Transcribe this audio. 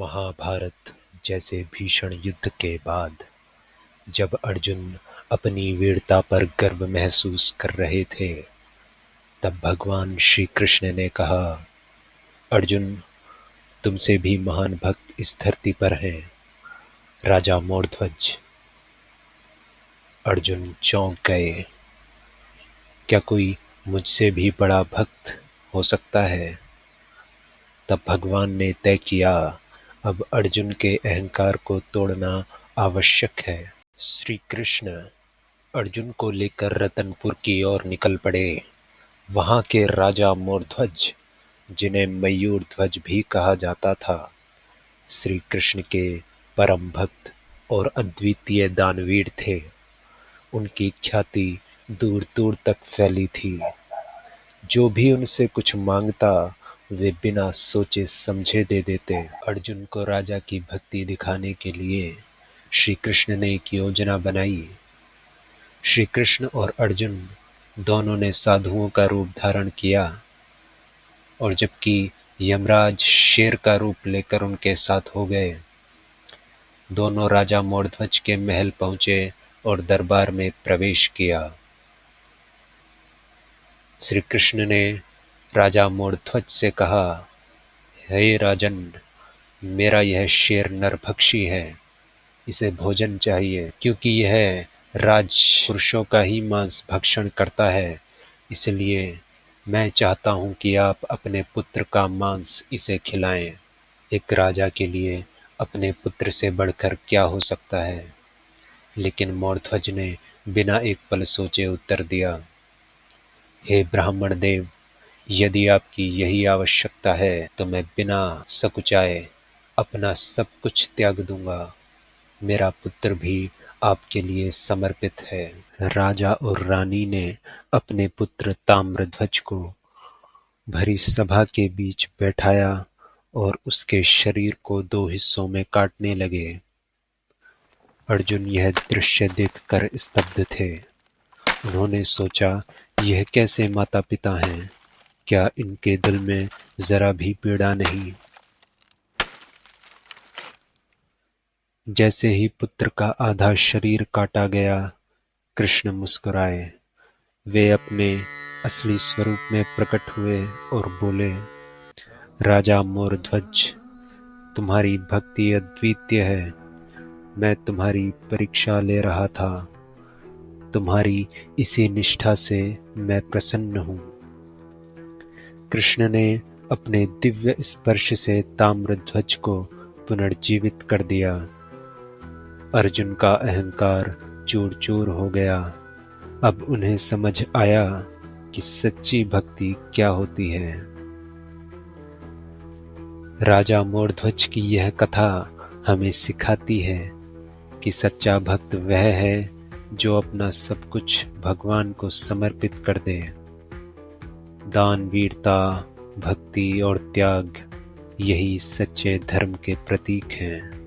महाभारत जैसे भीषण युद्ध के बाद जब अर्जुन अपनी वीरता पर गर्व महसूस कर रहे थे, तब भगवान श्री कृष्ण ने कहा, अर्जुन, तुमसे भी महान भक्त इस धरती पर हैं, राजा मोरध्वज। अर्जुन चौंक गए। क्या कोई मुझसे भी बड़ा भक्त हो सकता है? तब भगवान ने तय किया, अब अर्जुन के अहंकार को तोड़ना आवश्यक है। श्री कृष्ण अर्जुन को लेकर रतनपुर की ओर निकल पड़े। वहां के राजा मोरध्वज, जिन्हें मयूर ध्वज भी कहा जाता था, श्री कृष्ण के परम भक्त और अद्वितीय दानवीर थे। उनकी ख्याति दूर दूर तक फैली थी। जो भी उनसे कुछ मांगता, वे बिना सोचे समझे दे देते। अर्जुन को राजा की भक्ति दिखाने के लिए श्री कृष्ण ने एक योजना बनाई। श्री कृष्ण और अर्जुन दोनों ने साधुओं का रूप धारण किया, और जबकि यमराज शेर का रूप लेकर उनके साथ हो गए, दोनों राजा मोरध्वज के महल पहुंचे और दरबार में प्रवेश किया। श्री कृष्ण ने राजा मोरध्वज से कहा, हे राजन, मेरा यह शेर नरभक्षी है, इसे भोजन चाहिए, क्योंकि यह राज पुरुषों का ही मांस भक्षण करता है। इसलिए मैं चाहता हूं कि आप अपने पुत्र का मांस इसे खिलाएं। एक राजा के लिए अपने पुत्र से बढ़कर क्या हो सकता है? लेकिन मोरध्वज ने बिना एक पल सोचे उत्तर दिया, हे ब्राह्मण देव, यदि आपकी यही आवश्यकता है तो मैं बिना सकुचाए अपना सब कुछ त्याग दूंगा। मेरा पुत्र भी आपके लिए समर्पित है। राजा और रानी ने अपने पुत्र ताम्रध्वज को भरी सभा के बीच बैठाया और उसके शरीर को दो हिस्सों में काटने लगे। अर्जुन यह दृश्य देखकर स्तब्ध थे। उन्होंने सोचा, यह कैसे माता पिता हैं? क्या इनके दिल में जरा भी पीड़ा नहीं? जैसे ही पुत्र का आधा शरीर काटा गया, कृष्ण मुस्कुराए। वे अपने असली स्वरूप में प्रकट हुए और बोले, राजा मोरध्वज, तुम्हारी भक्ति अद्वितीय है। मैं तुम्हारी परीक्षा ले रहा था। तुम्हारी इसी निष्ठा से मैं प्रसन्न हूँ। कृष्ण ने अपने दिव्य स्पर्श से ताम्रध्वज को पुनर्जीवित कर दिया। अर्जुन का अहंकार चूर चूर हो गया। अब उन्हें समझ आया कि सच्ची भक्ति क्या होती है। राजा मोरध्वज की यह कथा हमें सिखाती है कि सच्चा भक्त वह है जो अपना सब कुछ भगवान को समर्पित कर दे। दान, वीरता, भक्ति और त्याग, यही सच्चे धर्म के प्रतीक हैं।